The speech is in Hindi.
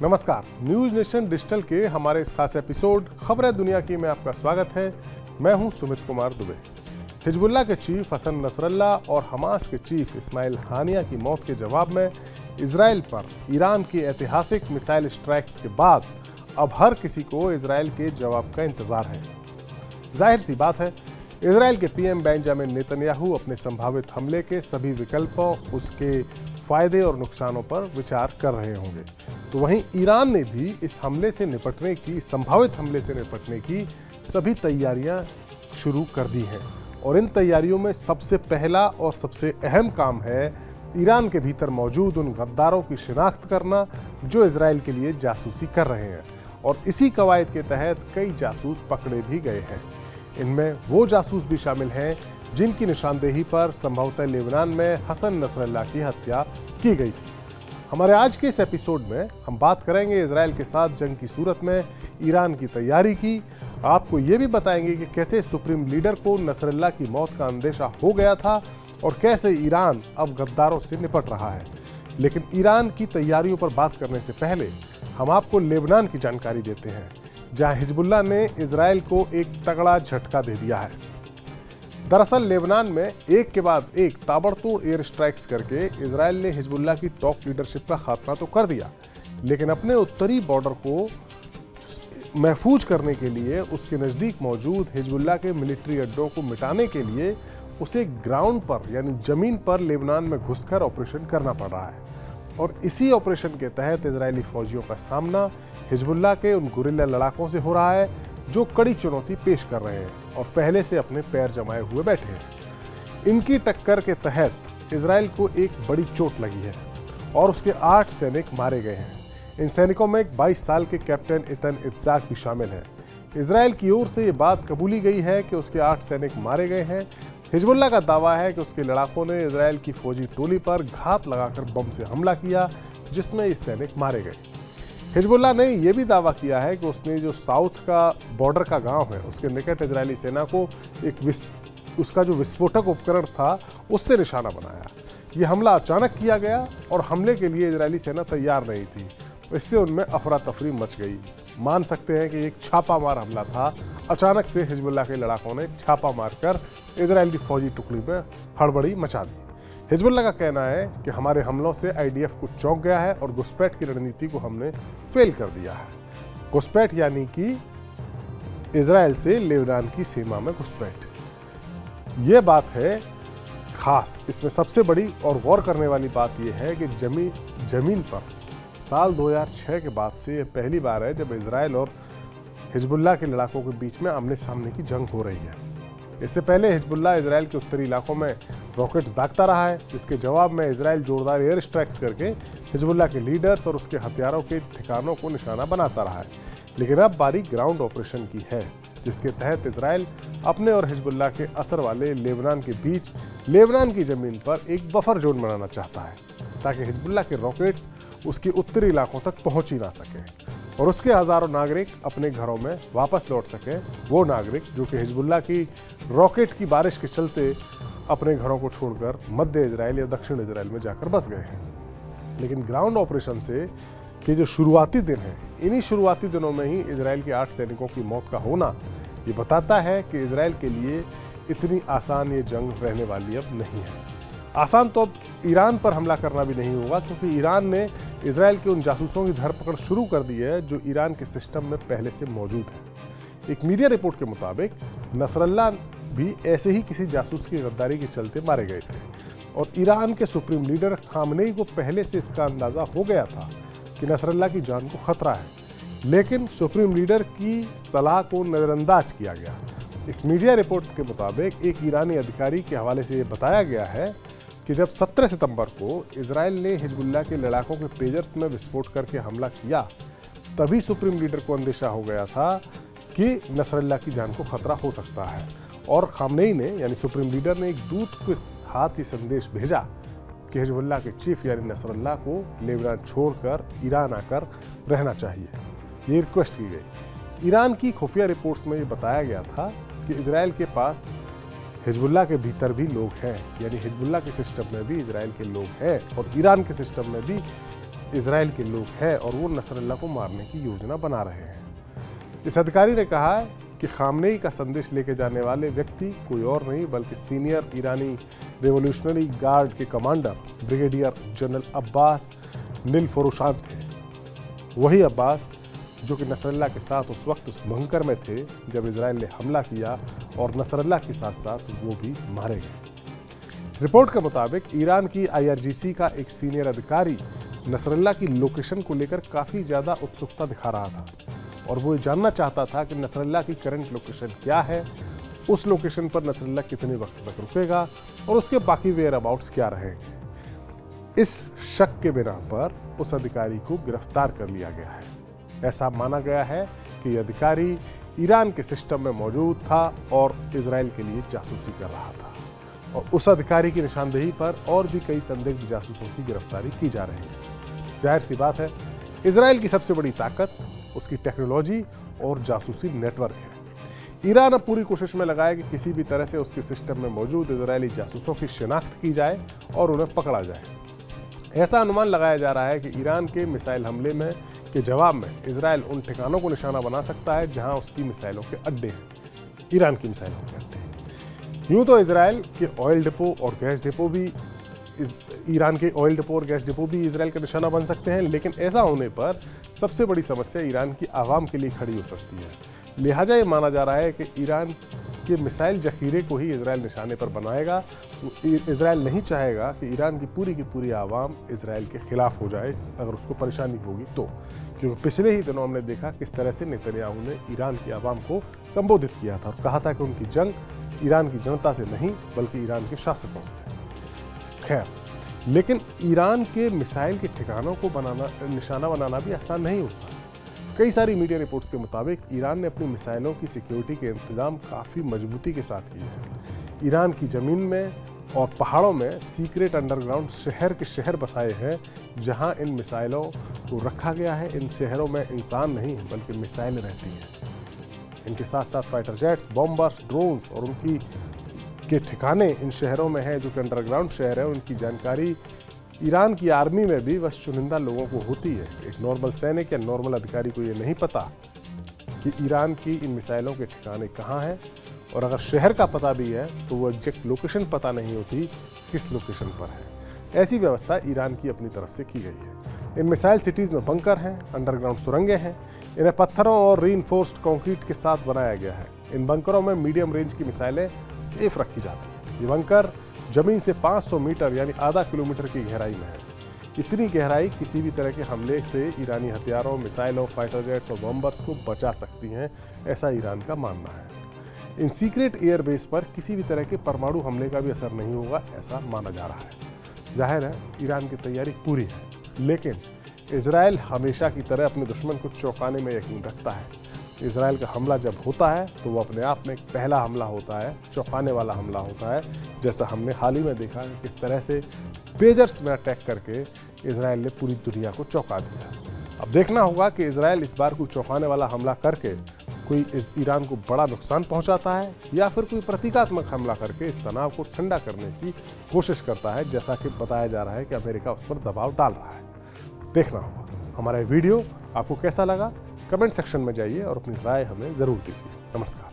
नमस्कार, न्यूज नेशन डिजिटल के हमारे इस खास एपिसोड खबरें दुनिया की में आपका स्वागत है। मैं हूं सुमित कुमार दुबे। हिजबुल्लाह के चीफ हसन नसरल्लाह और हमास के चीफ इस्माइल हानिया की मौत के जवाब में इजराइल पर ईरान की ऐतिहासिक मिसाइल स्ट्राइक्स के बाद अब हर किसी को इजराइल के जवाब का इंतजार है। जाहिर सी बात है, इजराइल के पीएम बेंजामिन नेतन्याहू अपने संभावित हमले के सभी विकल्पों, उसके फायदे और नुकसानों पर विचार कर रहे होंगे। तो वहीं ईरान ने भी इस हमले से निपटने की, संभावित हमले से निपटने की सभी तैयारियां शुरू कर दी हैं। और इन तैयारियों में सबसे पहला और सबसे अहम काम है ईरान के भीतर मौजूद उन गद्दारों की शिनाख्त करना जो इजराइल के लिए जासूसी कर रहे हैं। और इसी कवायद के तहत कई जासूस पकड़े भी गए हैं। इनमें वो जासूस भी शामिल हैं जिनकी निशानदेही पर संभवतः लेबनान में हसन नसरल्लाह की हत्या की गई थी। हमारे आज के इस एपिसोड में हम बात करेंगे इजराइल के साथ जंग की सूरत में ईरान की तैयारी की। आपको ये भी बताएंगे कि कैसे सुप्रीम लीडर को नसरल्लाह की मौत का अंदेशा हो गया था और कैसे ईरान अब गद्दारों से निपट रहा है। लेकिन ईरान की तैयारियों पर बात करने से पहले हम आपको लेबनान की जानकारी देते हैं, जहां हिजबुल्लाह ने इजराइल को एक तगड़ा झटका दे दिया है। दरअसल लेबनान में एक के बाद एक ताबड़तोड़ एयर स्ट्राइक्स करके इजराइल ने हिजबुल्लाह की टॉप लीडरशिप का खात्मा तो कर दिया, लेकिन अपने उत्तरी बॉर्डर को महफूज करने के लिए, उसके नज़दीक मौजूद हिजबुल्लाह के मिलिट्री अड्डों को मिटाने के लिए उसे ग्राउंड पर यानी ज़मीन पर लेबनान में घुसकर ऑपरेशन करना पड़ रहा है। और इसी ऑपरेशन के तहत इजरायली फौजियों का सामना हिजबुल्लाह के उन गुरिल्ला लड़ाकों से हो रहा है जो कड़ी चुनौती पेश कर रहे हैं और पहले से अपने पैर जमाए हुए बैठे हैं। इनकी टक्कर के तहत इजराइल को एक बड़ी चोट लगी है और उसके 8 सैनिक मारे गए हैं। इन सैनिकों में एक 22 साल के कैप्टन इतन इत्जाक भी शामिल हैं। इजराइल की ओर से ये बात कबूली गई है कि उसके 8 सैनिक मारे गए हैं। हिजबुल्लाह का दावा है कि उसके लड़ाकों ने इजराइल की फौजी टोली पर घात लगाकर बम से हमला किया, जिसमें ये सैनिक मारे गए। हिजबुल्लाह ने यह भी दावा किया है कि उसने जो साउथ का बॉर्डर का गांव है उसके निकट इजरायली सेना को उसका जो विस्फोटक उपकरण था उससे निशाना बनाया। यह हमला अचानक किया गया और हमले के लिए इजरायली सेना तैयार नहीं थी। इससे उनमें अफरा तफरी मच गई। मान सकते हैं कि एक छापामार हमला था। अचानक से हिजबुल्लाह के लड़ाकों ने छापा मारकर इजराइल की फौजी टुकड़ी में हड़बड़ी मचा दी। हिजबुल्लाह का कहना है कि हमारे हमलों से आईडीएफ कुछ चौंक गया है और घुसपैठ की रणनीति को हमने फेल कर दिया है। घुसपैठ यानी कि इजराइल से लेबनान की सीमा में घुसपैठ। ये बात है खास। इसमें सबसे बड़ी और गौर करने वाली बात यह है कि जमीन पर साल 2006 के बाद से यह पहली बार है जब इजराइल और हिजबुल्लाह के लड़ाकों के बीच में आमने सामने की जंग हो रही है। इससे पहले हिजबुल्लाह इजराइल के उत्तरी इलाकों में रॉकेट दागता रहा है, जिसके जवाब में इजराइल जोरदार एयर स्ट्राइक्स करके हिजबुल्लाह के लीडर्स और उसके हथियारों के ठिकानों को निशाना बनाता रहा है। लेकिन अब बारी ग्राउंड ऑपरेशन की है, जिसके तहत इजराइल अपने और हिजबुल्लाह के असर वाले लेबनान के बीच लेबनान की जमीन पर एक बफर जोन बनाना चाहता है, ताकि हिजबुल्लाह के रॉकेट्स उसके उत्तरी इलाकों तक पहुंच ही ना सके और उसके हजारों नागरिक अपने घरों में वापस लौट सके। वो नागरिक जो कि हिजबुल्लाह की रॉकेट की बारिश के चलते अपने घरों को छोड़कर मध्य इजराइल या दक्षिण इजराइल में जाकर बस गए हैं। लेकिन ग्राउंड ऑपरेशन से के जो शुरुआती दिन हैं, इन्हीं शुरुआती दिनों में ही इजराइल के 8 सैनिकों की मौत का होना ये बताता है कि इजराइल के लिए इतनी आसान ये जंग रहने वाली अब नहीं है। आसान तो अब ईरान पर हमला करना भी नहीं होगा, क्योंकि ईरान ने इजराइल के उन जासूसों की धरपकड़ शुरू कर दी है जो ईरान के सिस्टम में पहले से मौजूद है। एक मीडिया रिपोर्ट के मुताबिक नसरल्लाह भी ऐसे ही किसी जासूस की गद्दारी के चलते मारे गए थे और ईरान के सुप्रीम लीडर खामनेई को पहले से इसका अंदाजा हो गया था कि नसरल्लाह की जान को खतरा है, लेकिन सुप्रीम लीडर की सलाह को नज़रअंदाज किया गया। इस मीडिया रिपोर्ट के मुताबिक एक ईरानी अधिकारी के हवाले से ये बताया गया है कि जब 17 सितंबर को इजराइल ने हिजबुल्लाह के लड़ाकों के पेजर्स में विस्फोट करके हमला किया, तभी सुप्रीम लीडर को अंदेशा हो गया था कि नसरल्लाह की जान को खतरा हो सकता है और खामनेई ने यानी सुप्रीम लीडर ने एक दूत के हाथ ही संदेश भेजा कि हिजबुल्लाह के चीफ यानी नसरल्लाह को लेबनान छोड़कर ईरान आकर रहना चाहिए। ये रिक्वेस्ट की गई। ईरान की खुफिया रिपोर्ट्स में ये बताया गया था कि इजराइल के पास हिजबुल्लाह के भीतर भी लोग हैं, यानी हिजबुल्लाह के सिस्टम में भी इजराइल के लोग हैं और ईरान के सिस्टम में भी इजराइल के लोग हैं और वो नसरल्ला को मारने की योजना बना रहे हैं। इस अधिकारी ने कहा है कि खामनेई का संदेश लेके जाने वाले व्यक्ति कोई और नहीं बल्कि सीनियर ईरानी रेवोल्यूशनरी गार्ड के कमांडर ब्रिगेडियर जनरल अब्बास नीलफरोशान थे। वही अब्बास जो कि नसरल्ला के साथ उस वक्त उस बंकर में थे जब इजराइल ने हमला किया और नसरल्ला के साथ साथ वो भी मारे गए। इस रिपोर्ट के मुताबिक ईरान की IRGC का एक सीनियर अधिकारी नसरल्ला की लोकेशन को लेकर काफ़ी ज़्यादा उत्सुकता दिखा रहा था और वो जानना चाहता था कि नसरल्ला की करंट लोकेशन क्या है, उस लोकेशन पर नसरल्ला कितने वक्त तक रुकेगा और उसके बाकी वेयर अबाउट्स क्या रहेंगे। इस शक के बिना पर उस अधिकारी को गिरफ्तार कर लिया गया है। ऐसा माना गया है कि यह अधिकारी ईरान के सिस्टम में मौजूद था और इजराइल के लिए जासूसी कर रहा था और उस अधिकारी की निशानदेही पर और भी कई संदिग्ध जासूसों की गिरफ्तारी की जा रही है। जाहिर सी बात है, इजराइल की सबसे बड़ी ताकत उसकी टेक्नोलॉजी और जासूसी नेटवर्क है। ईरान अब पूरी कोशिश में लगा है कि किसी भी तरह से उसके सिस्टम में मौजूद इजरायली जासूसों की शिनाख्त की जाए और उन्हें पकड़ा जाए। ऐसा अनुमान लगाया जा रहा है कि ईरान के मिसाइल हमले में के जवाब में इजराइल उन ठिकानों को निशाना बना सकता है जहां उसकी मिसाइलों के अड्डे हैं, ईरान की मिसाइलों के अड्डे। यूं तो इजराइल के ऑयल डिपो और गैस डिपो भी ईरान के ऑयल डिपो और गैस डिपो भी इजराइल का निशाना बन सकते हैं, लेकिन ऐसा होने पर सबसे बड़ी समस्या ईरान की आवाम के लिए खड़ी हो सकती है। लिहाजा ये माना जा रहा है कि ईरान के मिसाइल जखीरे को ही इजराइल निशाने पर बनाएगा। इजराइल नहीं चाहेगा कि ईरान की पूरी आवाम इजराइल के खिलाफ हो जाए अगर उसको परेशानी होगी तो, क्योंकि पिछले ही दिनों हमने देखा किस तरह से नेतन्याहू ने ईरान की आवाम को संबोधित किया था और कहा था कि उनकी जंग ईरान की जनता से नहीं बल्कि ईरान के शासकों से है। खैर, लेकिन ईरान के मिसाइल के ठिकानों को निशाना बनाना भी आसान नहीं होगा। कई सारी मीडिया रिपोर्ट्स के मुताबिक ईरान ने अपनी मिसाइलों की सिक्योरिटी के इंतजाम काफ़ी मजबूती के साथ किए हैं। ईरान की ज़मीन में और पहाड़ों में सीक्रेट अंडरग्राउंड शहर के शहर बसाए हैं जहां इन मिसाइलों को रखा गया है। इन शहरों में इंसान नहीं बल्कि मिसाइल रहती हैं। इनके साथ साथ फाइटर जेट्स, बॉम्बर्स, ड्रोन्स और उनकी के ठिकाने इन शहरों में है जो कि अंडरग्राउंड शहर है। उनकी जानकारी ईरान की आर्मी में भी बस चुनिंदा लोगों को होती है। एक नॉर्मल सैनिक या नॉर्मल अधिकारी को ये नहीं पता कि ईरान की इन मिसाइलों के ठिकाने कहाँ हैं और अगर शहर का पता भी है तो वो एग्जैक्ट लोकेशन पता नहीं होती किस लोकेशन पर है। ऐसी व्यवस्था ईरान की अपनी तरफ से की गई है। इन मिसाइल सिटीज़ में बंकर हैं, अंडरग्राउंड सुरंगें हैं। इन्हें पत्थरों और रीइंफोर्स्ड कंक्रीट के साथ बनाया गया है। इन बंकरों में मीडियम रेंज की मिसाइलें सेफ रखी जाती हैं। ये बंकर जमीन से 500 मीटर यानी आधा किलोमीटर की गहराई में है। इतनी गहराई किसी भी तरह के हमले से ईरानी हथियारों, मिसाइलों, फाइटर जेट्स और बॉम्बर्स को बचा सकती हैं, ऐसा ईरान का मानना है। इन सीक्रेट एयरबेस पर किसी भी तरह के परमाणु हमले का भी असर नहीं होगा, ऐसा माना जा रहा है। जाहिर है ईरान की तैयारी पूरी है, लेकिन इजराइल हमेशा की तरह अपने दुश्मन को चौंकाने में यकीन रखता है। इजराइल का हमला जब होता है तो वो अपने आप में एक पहला हमला होता है, चौंकाने वाला हमला होता है, जैसा हमने हाल ही में देखा कि किस तरह से पेजर्स में अटैक करके इजराइल ने पूरी दुनिया को चौंका दिया। अब देखना होगा कि इजराइल इस बार कोई चौंकाने वाला हमला करके कोई ईरान को बड़ा नुकसान पहुंचाता है या फिर कोई प्रतीकात्मक हमला करके इस तनाव को ठंडा करने की कोशिश करता है, जैसा कि बताया जा रहा है कि अमेरिका उस पर दबाव डाल रहा है। देखना होगा। हमारा वीडियो आपको कैसा लगा? कमेंट सेक्शन में जाइए और अपनी राय हमें ज़रूर दीजिए। नमस्कार।